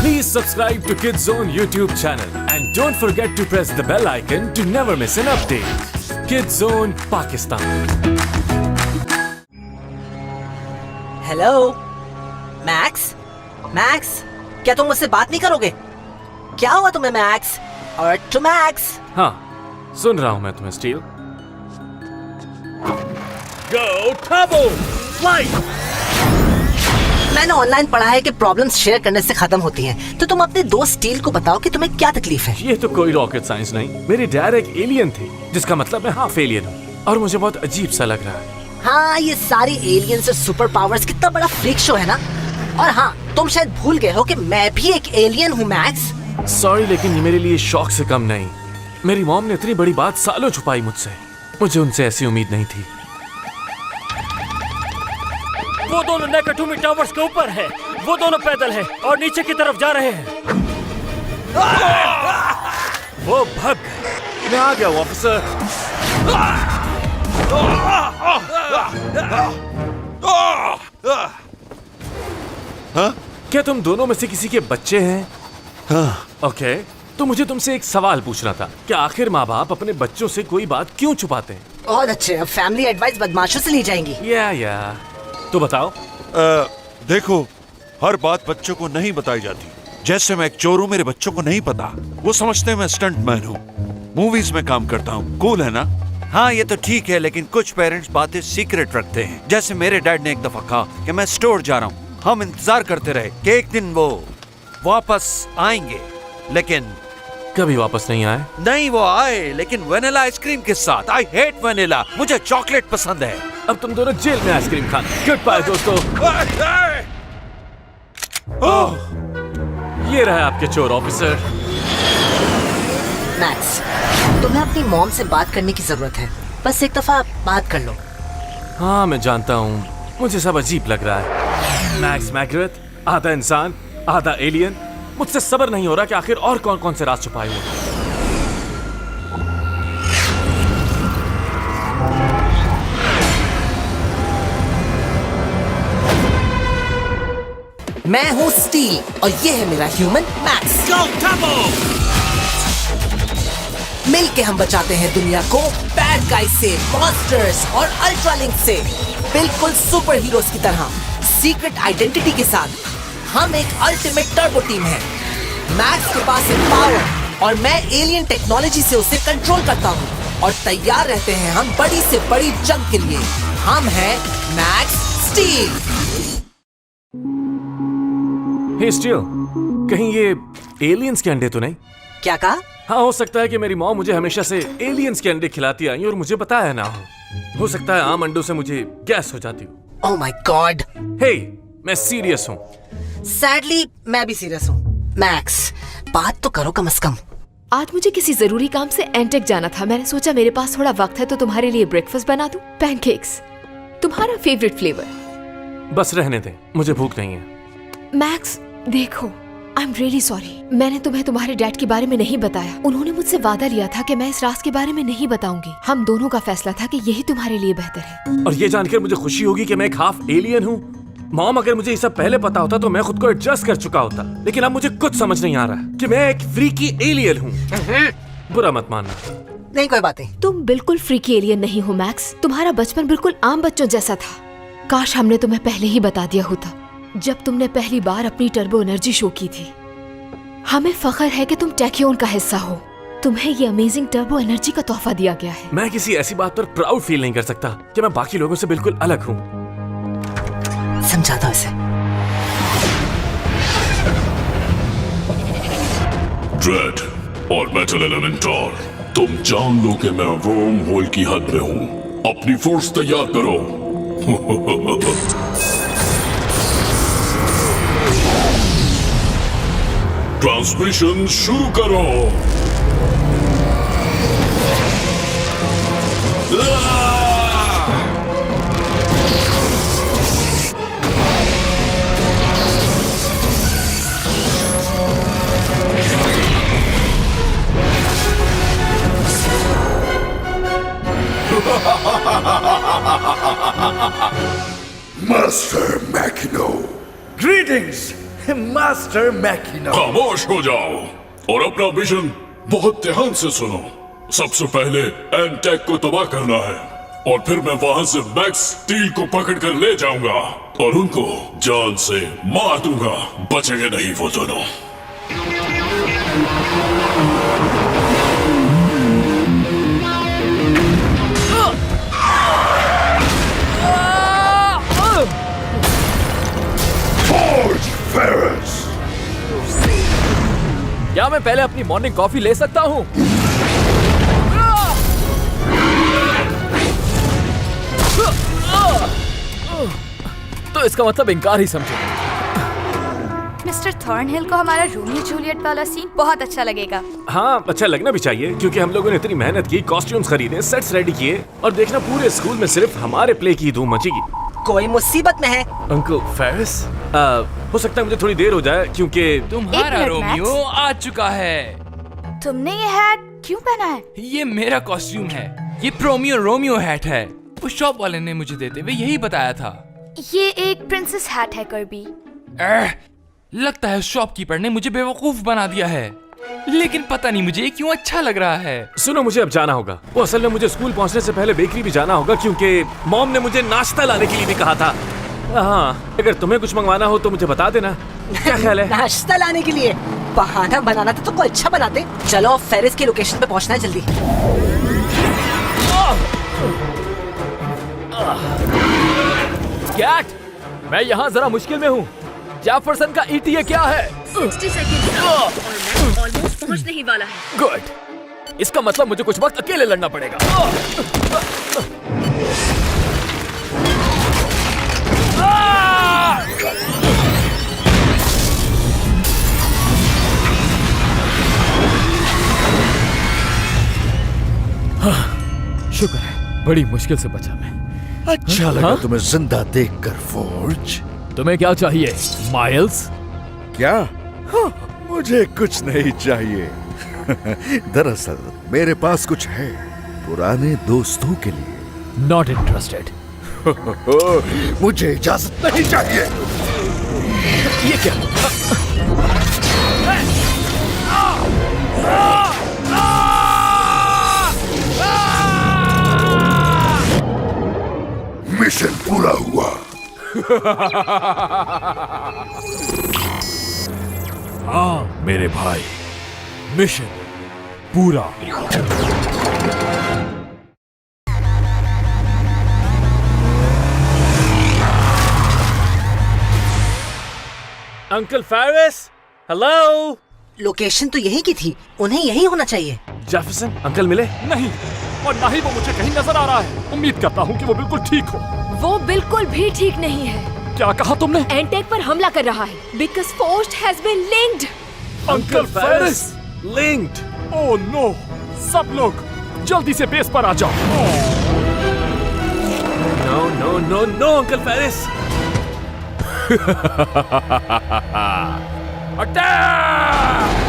Please subscribe to Kids Zone YouTube channel and don't forget to press the bell icon to never miss an update. Kids Zone Pakistan. Hello max. Max, क्या तुम मुझसे बात नहीं करोगे? क्या हुआ तुम्हें मैक्स? और टू मैक्स। हाँ, सुन रहा हूँ मैं तुम्हें स्टील। Go Turbo Flight! मैंने ऑनलाइन पढ़ा है कि प्रॉब्लम्स शेयर करने से खत्म होती हैं। तो तुम अपने दोस्त स्टील को बताओ कि तुम्हें क्या तकलीफ है। ये तो कोई रॉकेट साइंस नहीं, मेरी डैड एक एलियन थी, जिसका मतलब मैं हाफ एलियन हूँ और मुझे बहुत अजीब सा लग रहा है। हाँ, ये सारी एलियंस और सुपर पावर्स कितना बड़ा फ्रीक शो है ना। और हाँ, तुम शायद भूल गए हो कि मैं भी एक एलियन हूँ मैक्स। सॉरी, लेकिन ये मेरे लिए शौक से कम नहीं। मेरी मॉम ने इतनी बड़ी बात सालों छुपाई मुझसे। मुझे उनसे ऐसी उम्मीद नहीं थी। वो दोनों नेकाटोमी टावर्स के ऊपर है। वो दोनों पैदल है और नीचे की तरफ जा रहे हैं। वो भाग गए। मैं आ गया ऑफिसर। हाँ? क्या तुम दोनों में से किसी के बच्चे हैं? हाँ। ओके, तो मुझे तुमसे एक सवाल पूछना था कि आखिर माँ बाप अपने बच्चों से कोई बात क्यों छुपाते हैं? बहुत अच्छे, अब फैमिली एडवाइस बदमाशों से ली जाएंगी। या तो बताओ। देखो, हर बात बच्चों को नहीं बताई जाती। जैसे मैं एक चोर हूँ, मेरे बच्चों को नहीं पता। वो समझते हैं मैं स्टंट मैन हूँ, मूवीज में काम करता हूँ। कूल है ना? हाँ, ये तो ठीक है, लेकिन कुछ पेरेंट्स बातें सीक्रेट रखते हैं। जैसे मेरे डैड ने एक दफा कहा कि मैं स्टोर जा रहा हूँ। हम इंतजार करते रहे कि एक दिन वो वापस आएंगे, लेकिन कभी वापस नहीं आए। नहीं, वो आए, लेकिन वनीला आइसक्रीम के साथ। आई हेट वनीला, मुझे चॉकलेट पसंद है। अब तुम दोनों जेल में आइसक्रीम खा। गुड बाय दोस्तों। ये रहा आपके चोर ऑफिसर। मैक्स, तुम्हें अपनी मॉम से बात करने की जरूरत है। बस एक दफा बात कर लो। हाँ, मैं जानता हूँ, मुझे सब अजीब लग रहा है। मैक्स मैकग्रेथ, आधा इंसान आधा एलियन। मुझसे सब्र नहीं हो रहा कि आखिर और कौन कौन से राज छुपाए हुए। मैं हूँ स्टील और ये है मेरा ह्यूमन मैक्स। Go Turbo! मिलके हम बचाते हैं दुनिया को बैड गाइज से, मॉन्स्टर्स और अल्ट्रालिंक से, बिल्कुल सुपर हीरोज की तरह। सीक्रेट आइडेंटिटी के साथ हम एक अल्टीमेट टर्बो टीम है। मैक्स के पास है पावर और मैं एलियन टेक्नोलॉजी से उसे कंट्रोल करता हूँ। और तैयार रहते हैं हम बड़ी से बड़ी जंग के लिए। हम हैं मैक्स स्टील। हे स्टील, कहीं ये एलियंस के अंडे तो नहीं? क्या कहा? हाँ, हो सकता है कि मेरी मॉम मुझे हमेशा से एलियंस के अंडे खिलाती आई और मुझे बताया ना हो सकता है आम अंडों से मुझे गैस हो जाती हो। Oh my God. हे, मैं सीरियस हूँ। सैडली मैं भी सीरियस हूँ। मैक्स, बात तो करो कम से कम। आज मुझे किसी जरूरी काम से एंटेक जाना था। मैंने सोचा मेरे पास थोड़ा वक्त है तो तुम्हारे लिए ब्रेकफास्ट बना दूं। पैनकेक्स, तुम्हारा फेवरेट फ्लेवर। बस रहने दे, मुझे भूख नहीं है। मैक्स देखो, आई एम रियली सॉरी। मैंने तुम्हें तुम्हारे डैड के बारे में नहीं बताया। उन्होंने मुझसे वादा लिया था कि मैं इस राज के बारे में नहीं बताऊंगी। हम दोनों का फैसला था कि यही तुम्हारे लिए बेहतर है। और ये जानकर मुझे खुशी होगी कि मैं एक हाफ एलियन हूँ। मॉम, अगर मुझे ये सब पहले पता होता तो मैं खुद को एडजस्ट कर चुका होता, लेकिन अब मुझे कुछ समझ नहीं आ रहा कि मैं एक फ्रीकी एलियन हूँ। बुरा मत मानना। नहीं, कोई बात नहीं। तुम बिल्कुल फ्रीकी एलियन नहीं हो मैक्स। तुम्हारा बचपन बिल्कुल आम बच्चों जैसा था। काश हमने तुम्हें पहले ही बता दिया होता जब तुमने पहली बार अपनी टर्बो एनर्जी शो की थी। हमें फख्र है कि तुम टैक्योन का हिस्सा हो। तुम्हें ये अमेजिंग टर्बो एनर्जी का तोहफा दिया गया है। मैं किसी ऐसी बात पर प्राउड फील नहीं कर सकता कि मैं बाकी लोगों से बिल्कुल अलग हूँ। समझाता हूं इसे। ड्रेड और मेटल एलिमेंटर, तुम जान लो कि मैं वर्म होल की हद में हूँ। अपनी फोर्स तैयार करो। ट्रांसमिशन शुरू करो। Master Machino. Greetings! Master Mackinac. खामोश हो जाओ और अपना मिशन बहुत ध्यान से सुनो। सबसे पहले एंटेक को तबाह करना है और फिर मैं वहां से मैक्स स्टील को पकड़ कर ले जाऊंगा और उनको जान से मार दूंगा। बचेंगे नहीं वो दोनों। क्या मैं पहले अपनी मॉर्निंग कॉफी ले सकता हूँ? तो इसका मतलब इनकार ही समझो। मिस्टर थॉर्नहिल को हमारा रोमियो जूलियट वाला सीन बहुत अच्छा लगेगा। हाँ, अच्छा लगना भी चाहिए क्योंकि हम लोगों ने इतनी मेहनत की, कॉस्ट्यूम्स खरीदे, सेट्स रेडी किए और देखना पूरे स्कूल में सिर्फ हमारे प्ले की धूम मचेगी। कोई मुसीबत में है। अंकल फेरिस, हो सकता है मुझे थोड़ी देर हो जाए क्योंकि तुम्हारा रोमियो आ चुका है। तुमने ये हैट क्यों पहना है? ये मेरा कॉस्ट्यूम है। ये प्रोमियो रोमियो हैट है। उस शॉप वाले ने मुझे देते हुए यही बताया था। ये एक प्रिंसेस हैट है कर्बी। लगता है शॉपकीपर ने मुझे बेवकूफ बना दिया है, लेकिन पता नहीं मुझे क्यों अच्छा लग रहा है। सुनो, मुझे अब जाना होगा। वो असल में मुझे स्कूल पहुंचने से पहले बेकरी भी जाना होगा क्योंकि मॉम ने मुझे नाश्ता लाने के लिए भी कहा था। हाँ, अगर तुम्हें कुछ मंगवाना हो तो मुझे बता देना। क्या ख्याल है? नाश्ता लाने के लिए बहाना बनाना था तो कोई अच्छा बनाते। चलो फेरिस की लोकेशन पे पहुंचना है जल्दी। कैट, मैं यहाँ जरा मुश्किल में हूँ। जेफरसन का ETA क्या है? 60 सेकंड और मैक्स ऑलमोस्ट पहुंचने ही वाला है। गुड, इसका मतलब मुझे कुछ वक्त अकेले लड़ना पड़ेगा। शुक्र है, बड़ी मुश्किल से बचा मैं। अच्छा लगा तुम्हें जिंदा देखकर फोर्ज। तुम्हें क्या चाहिए माइल्स? क्या? हाँ, मुझे कुछ नहीं चाहिए। दरअसल मेरे पास कुछ है पुराने दोस्तों के लिए। Not interested. मुझे इजाजत नहीं चाहिए। ये क्या? मिशन पूरा हुआ। हाँ मेरे भाई, मिशन पूरा। Uncle Ferris, hello. लोकेशन तो यही की थी, उन्हें यही होना चाहिए। जेफरसन अंकल मिले? नहीं, और ना ही वो मुझे कहीं नजर आ रहा है। उम्मीद करता हूँ कि वो बिल्कुल ठीक हो। वो बिल्कुल भी ठीक नहीं है। क्या कहा तुमने? एंटेक पर हमला कर रहा है because forced has been linked. Uncle Ferris linked. Oh no, सब लोग जल्दी से बेस पर आ जाओ। No no no no uncle Ferris. Attack!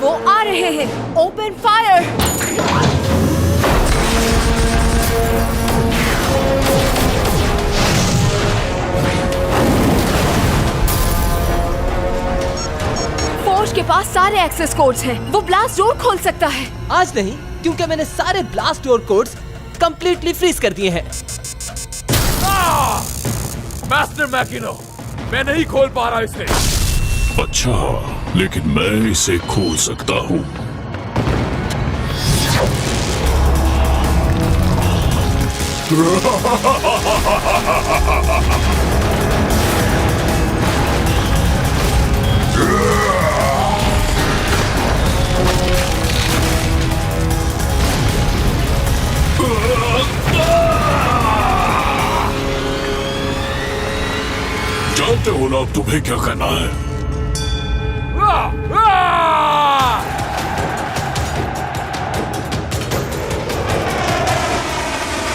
वो आ रहे हैं, ओपन फायर। फोर्स के पास सारे एक्सेस कोड्स हैं। वो ब्लास्ट डोर खोल सकता है। आज नहीं, क्योंकि मैंने सारे blast door codes completely freeze कर दिए हैं। मास्टर मैकिनो, मैं नहीं खोल पा रहा इसे। अच्छा, लेकिन मैं इसे खोल सकता हूँ। जानते हो ना तुम्हें क्या करना है?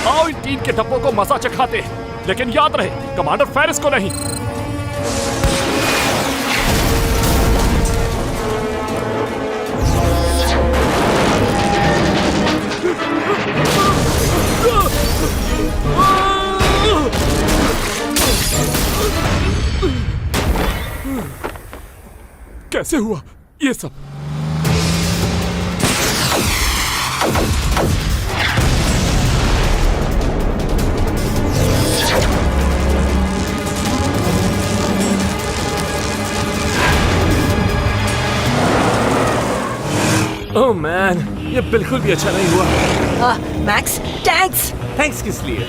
आओ इन टीन के डब्बों को मजा चखाते, लेकिन याद रहे कमांडर फेरिस को नहीं। कैसे हुआ ये सब? ओह मैन, ये बिल्कुल भी अच्छा नहीं हुआ। Max, tanks. थैंक्स किस लिए?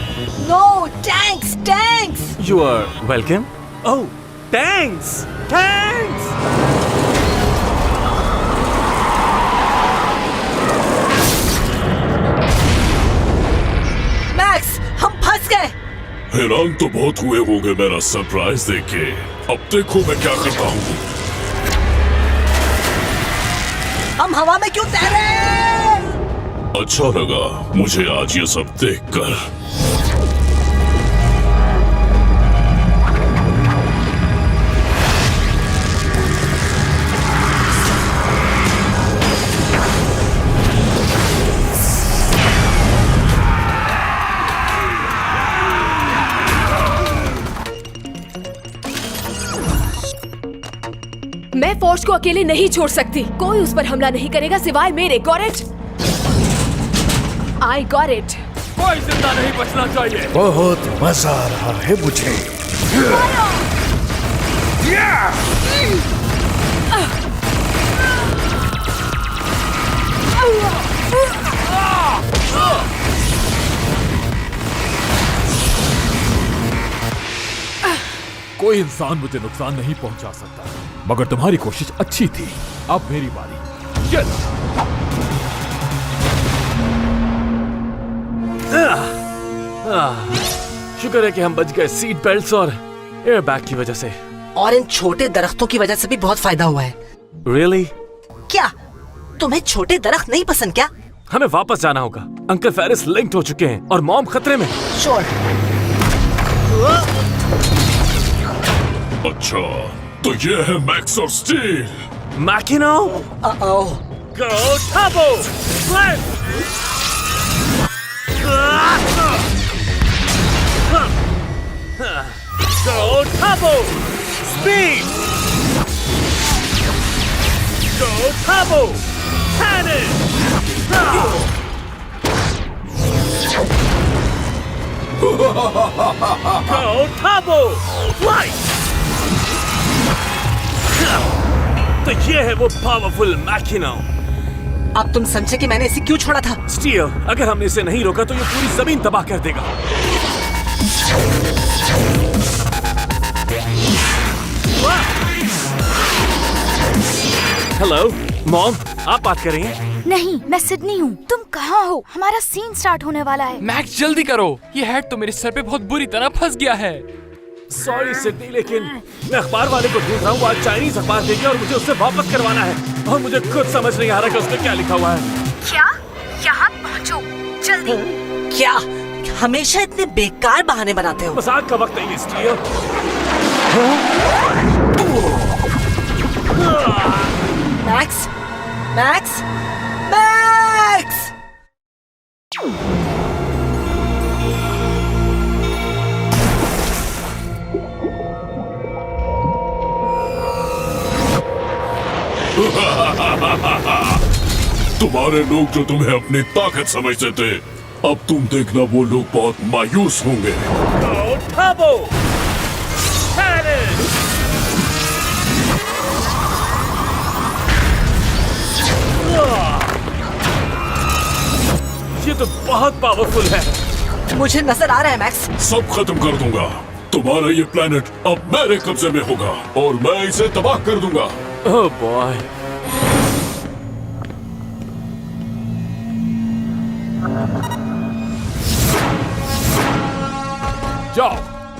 No, tanks, tanks. You are welcome. Oh thanks, thanks. Max, हम फंस गए। हैरान तो बहुत हुए होंगे मेरा सरप्राइज देख के। अब देखो मैं क्या करता हूँ। हम हवा में क्यों तैर रहे हैं? अच्छा लगा मुझे आज ये सब देखकर। मैं फोर्स को अकेले नहीं छोड़ सकती। कोई उस पर हमला नहीं करेगा सिवाय मेरे। Got it? I got it. कोई जिंदा नहीं बचना चाहिए। बहुत मजा आ रहा है मुझे। कोई इंसान मुझे नुकसान नहीं पहुंचा सकता, मगर तुम्हारी कोशिश अच्छी थी। अब मेरी बारी। चलो। शुक्र है कि हम बच गए सीट बेल्ट्स और एयर बैग की वजह से। और इन छोटे दरख्तों की वजह से भी बहुत फायदा हुआ है। Really? क्या तुम्हें छोटे दरख्त नहीं पसंद क्या? हमें वापस जाना होगा। अंकल फेरिस लिंक्ड हो चुके हैं और मॉम खतरे में। श्योर। अच्छा तो ये है मैक्स और steel. Mackinac, Go Turbo! Slam! Go Turbo! Speed! Go Turbo! Cannon! Go Turbo! Flight! तो ये है वो पावरफुल मैकिनो। अब तुम समझे कि मैंने इसे क्यों छोड़ा था? स्टील, अगर हमने इसे नहीं रोका तो ये पूरी जमीन तबाह कर देगा। हेलो मॉम, आप बात कर रही हैं? नहीं, मैं सिडनी हूँ। तुम कहाँ हो? हमारा सीन स्टार्ट होने वाला है। मैक्स जल्दी करो, ये हेड तो मेरे सर पे बहुत बुरी तरह फंस गया है। सॉरी सिडनी, लेकिन मैं अखबार वाले को ढूंढ रहा हूँ। वो आज चाइनीज अखबार देगी और मुझे उससे वापस करवाना है और मुझे खुद समझ नहीं आ रहा कि उसमें क्या लिखा हुआ है। क्या? यहाँ पहुँचो जल्दी। क्या हमेशा इतने बेकार बहाने बनाते हो? मजाक का वक्त नहीं स्टील। Max, max, max! तुम्हारे लोग जो तुम्हें अपनी ताकत समझते थे, अब तुम देखना वो लोग बहुत मायूस होंगे। Go Turbo! Cannon! ये तो बहुत पावरफुल है। मुझे नजर आ रहा है मैक्स। सब खत्म कर दूंगा। तुम्हारा ये प्लेनेट अब मेरे कब्जे में होगा और मैं इसे तबाह कर दूंगा। Oh boy. जाओ,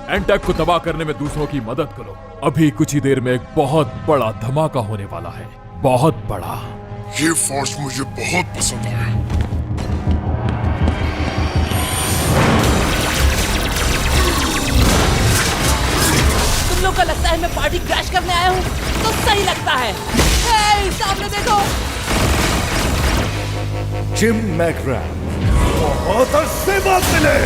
एंटेक को तबाह करने में दूसरों की मदद करो। अभी कुछ ही देर में एक बहुत बड़ा धमाका होने वाला है, बहुत बड़ा। ये फोर्स मुझे बहुत पसंद आया। तुम लोग को लगता है मैं पार्टी क्रैश करने आया हूँ? तो सही लगता है। हे, सामने देखो। जिम मैकग्राम, बहुत अरसे बाद मिले।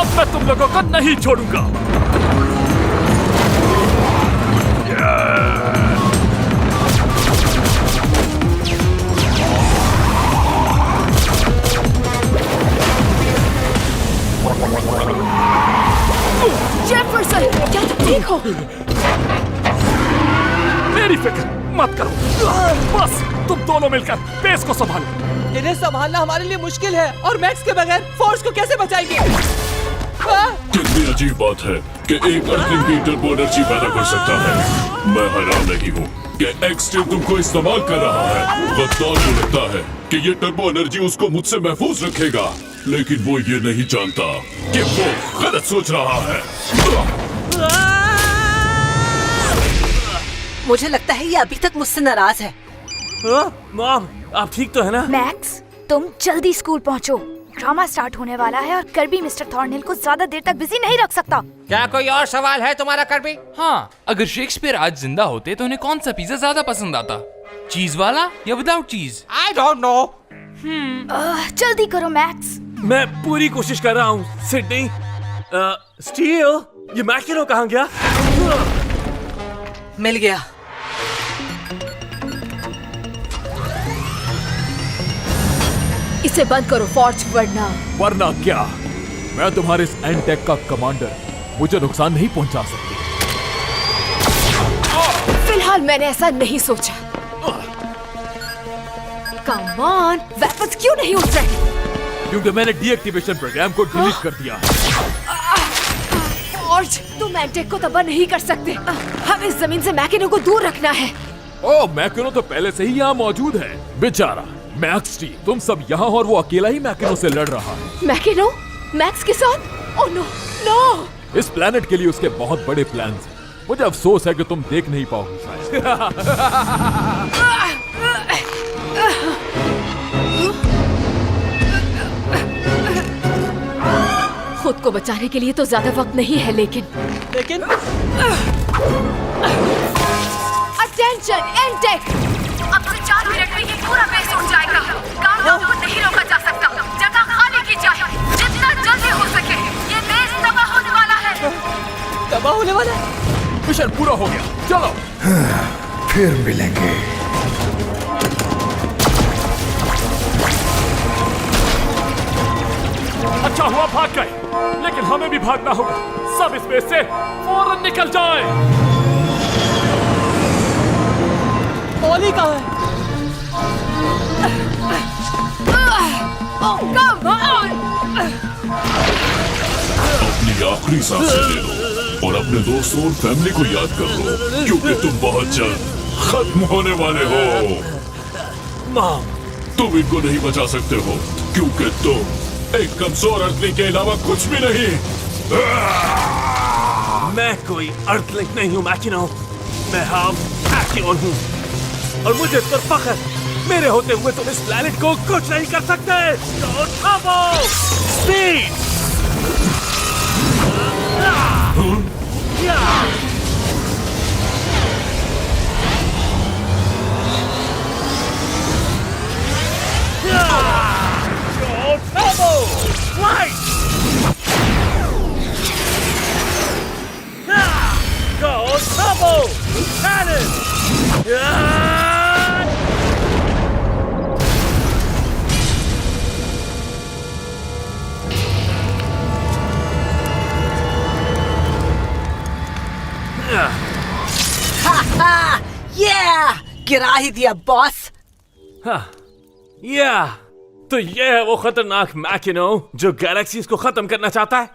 अब मैं तुम लोगों को नहीं छोड़ूंगा। जेफरसन, क्या तुम ठीक हो? मेरी फिक्र मत करो, बस तुम दोनों मिलकर बेस को संभालो। इन्हें संभालना हमारे लिए मुश्किल है और मैक्स के बगैर फोर्स को कैसे बचाएंगे? कितनी अजीब बात है कि एक अर्थिंग भी टर्बो एनर्जी पैदा कर सकता है। मैं हैरान नहीं हूँ कि एक्सट्रीम तुमको इस्तेमाल कर रहा है। गद्दार को लगता है कि ये टर्बो एनर्जी उसको मुझसे महफूज रखेगा, लेकिन वो ये नहीं जानता कि वो गलत सोच रहा है। मुझे लगता है ये अभी तक मुझसे नाराज है। मॉम, आप ठीक तो है ना? मैक्स, तुम जल्दी स्कूल पहुंचो। ड्रामा स्टार्ट होने वाला है और कर्बी मिस्टर थॉर्नहिल को ज्यादा देर तक बिजी नहीं रख सकता। क्या कोई और सवाल है तुम्हारा कर्बी? हाँ, अगर शेक्सपियर आज जिंदा होते तो उन्हें कौन सा पिज्जा ज्यादा पसंद आता, चीज वाला या विदाउट चीज? I don't know. जल्दी करो मैक्स। मैं पूरी कोशिश कर रहा हूँ सिडनी। स्टील, ये मैकिनो कहाँ गया? मिल गया। इसे बंद करो फॉर्ज, वरना क्या? मैं तुम्हारे इस एंटेक का कमांडर, मुझे नुकसान नहीं पहुंचा सकती। फिलहाल मैंने ऐसा नहीं सोचा। कम ऑन, वेपन्स क्यों नहीं उठ रहे? क्योंकि मैंने डीएक्टिवेशन प्रोग्राम को डिलीट कर दिया है। फॉर्ज, तुम एंटेक को तबाह नहीं कर सकते। हमें इस जमीन से मैकिनो को दूर रखना है। ओह, मैकिनो तो पहले से ही यहाँ मौजूद है। बेचारा मैक्स टी, तुम सब यहाँ और वो अकेला ही मैकिनो से लड़ रहा है। मैकिनो? मैक्स के साथ? Oh no, no! इस प्लेनेट के लिए उसके बहुत बड़े प्लान्स हैं। मुझे अफसोस है कि तुम देख नहीं पाओगे शायद। खुद को बचाने के लिए तो ज्यादा वक्त नहीं है, लेकिन अटेंशन एंटेक! अब से 4 मिनट में ये पूरा बेस उठ जाएगा। काउंटडाउन को नहीं रोका जा सकता। जगह खाली की जाए, जितना जल्दी हो सके। ये बेस तबाह होने वाला है। तबाह होने वाला है? मिशन पूरा हो गया, चलो। फिर मिलेंगे। अच्छा हुआ भाग गए, लेकिन हमें भी भागना होगा। सब इस बेस से फौरन निकल जाएं। ओली कहाँ है? अपनी आखिरी सांसें ले लो और अपने दोस्तों और फैमिली को याद कर लो, क्योंकि तुम बहुत जल्द खत्म होने वाले हो। मॉम, तुम इनको नहीं बचा सकते हो, क्योंकि तुम एक कमजोर अर्थलिंग के अलावा कुछ भी नहीं। मैं कोई अर्थलिंक नहीं हूँ मैकिनो। मैं हाफ मैकिनो हूँ और मुझे इस पर फख्र। मेरे होते हुए तुम इस प्लैनेट को कुछ नहीं कर सकते। तो थामो! Speed! Right! Go Turbo! Cannon! गिरा ही दिया बॉस। तो ये है वो खतरनाक मैकिनो जो गैलेक्सीज को खत्म करना चाहता है।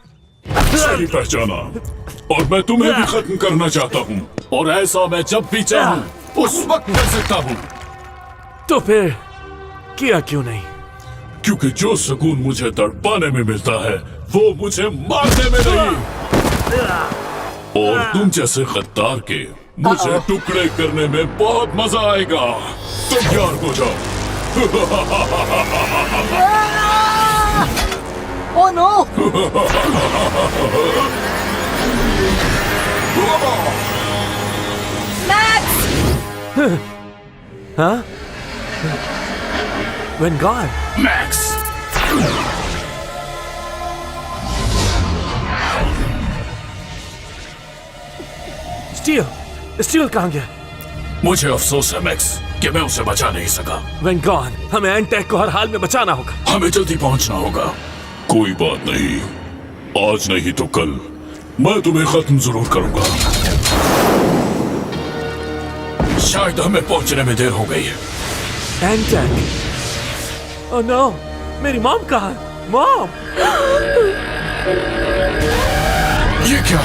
सही पहचाना, और मैं तुम्हें भी खत्म करना चाहता हूँ, और ऐसा मैं जब भी चाहूँ उस वक्त कर सकता हूँ। तो फिर किया क्यों नहीं? क्योंकि जो सुकून मुझे तड़पाने में मिलता है वो मुझे मारने में नहीं। और तुम जैसे गद्दार के मुझे टुकड़े करने में बहुत मजा आएगा। तुम तैयार हो जाओ। Oh no! मैक्स! हाँ? When gone? मैक्स! स्टील कहाँ गया? मुझे अफसोस है मैक्स कि मैं उसे बचा नहीं सका। वेन गॉन, हमें एंटेक को हर हाल में बचाना होगा। हमें जल्दी पहुंचना होगा। कोई बात नहीं, आज नहीं तो कल मैं तुम्हें खत्म जरूर करूंगा। शायद हमें पहुंचने में देर हो गई है। एंटेक, ओह नो, मेरी मॉम कहाँ है? मॉम! ये क्या?